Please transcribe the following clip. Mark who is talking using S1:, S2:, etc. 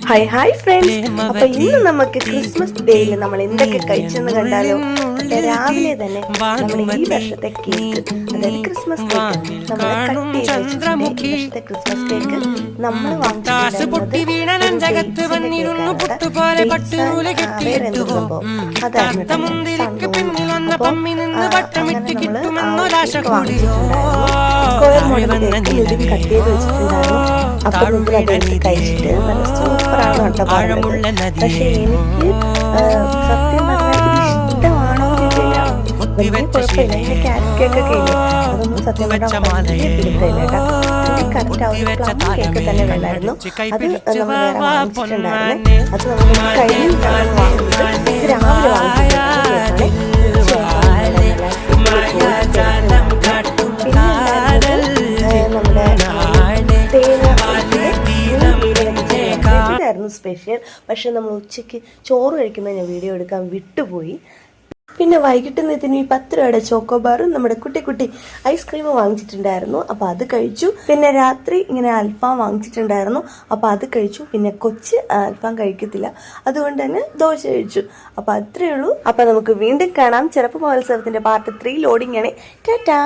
S1: Hi friends. അപ്പൊ ഇന്ന് നമുക്ക് ക്രിസ്മസ് ഡേയിൽ നമ്മൾ എന്തൊക്കെ കഴിച്ചെന്ന് കണ്ടാലോ. രാവിലെ തന്നെ നമ്മുടെ ഈ വർഷത്തെ കേക്ക്, അതായത് ക്രിസ്മസ് കേക്ക് നമ്മൾ ക്രിസ്മസ് കേക്ക് നമ്മൾ കഴിച്ചിട്ട് നല്ല സൂപ്പറാണ് കേട്ടോ പറഞ്ഞത്. പക്ഷെ എനിക്ക് സത്യം പറഞ്ഞാൽ ഇഷ്ടമാണോ വലിയ കുഴപ്പമില്ല. ഇങ്ങനെ ക്യാരറ്റ് കേക്കൊക്കെ ഇല്ലേ, അതൊന്നും സത്യം പറഞ്ഞാൽ പിടിക്കില്ല കേട്ടോ. എനിക്ക് കറക്റ്റ് ആ ഒരു പ്ലം കേക്ക് തന്നെ വേണമായിരുന്നു. അത് നമ്മൾ വേറെ വാങ്ങിച്ചിട്ടുണ്ടായിരുന്നേ. അത് നമ്മൾ കഴിഞ്ഞിട്ടാണ് വാങ്ങിച്ചത്. ഇത് രാവിലെ വാങ്ങിച്ചിട്ടുണ്ടായിരുന്നു. സ്പെഷ്യൽ. പക്ഷെ നമ്മൾ ഉച്ചയ്ക്ക് ചോറ് കഴിക്കുമ്പോൾ ഞാൻ വീഡിയോ എടുക്കാൻ വിട്ടുപോയി. പിന്നെ വൈകിട്ട് ഇതിന് ഈ 10 രൂപയുടെ ചോക്കോബാറും നമ്മുടെ കുട്ടി ഐസ്ക്രീമും വാങ്ങിച്ചിട്ടുണ്ടായിരുന്നു. അപ്പോൾ അത് കഴിച്ചു. പിന്നെ രാത്രി ഇങ്ങനെ അൽഫാം വാങ്ങിച്ചിട്ടുണ്ടായിരുന്നു. അപ്പോൾ അത് കഴിച്ചു. പിന്നെ കൊച്ച് അൽഫാം കഴിക്കത്തില്ല, അതുകൊണ്ട് തന്നെ ദോശ കഴിച്ചു. അപ്പോൾ അത്രയേ ഉള്ളൂ. അപ്പോൾ നമുക്ക് വീണ്ടും കാണാം. ചെറുപ്പം മഹോത്സവത്തിന്റെ പാർട്ട് 3 ലോഡിംഗ് ആണ്. ടാറ്റാ.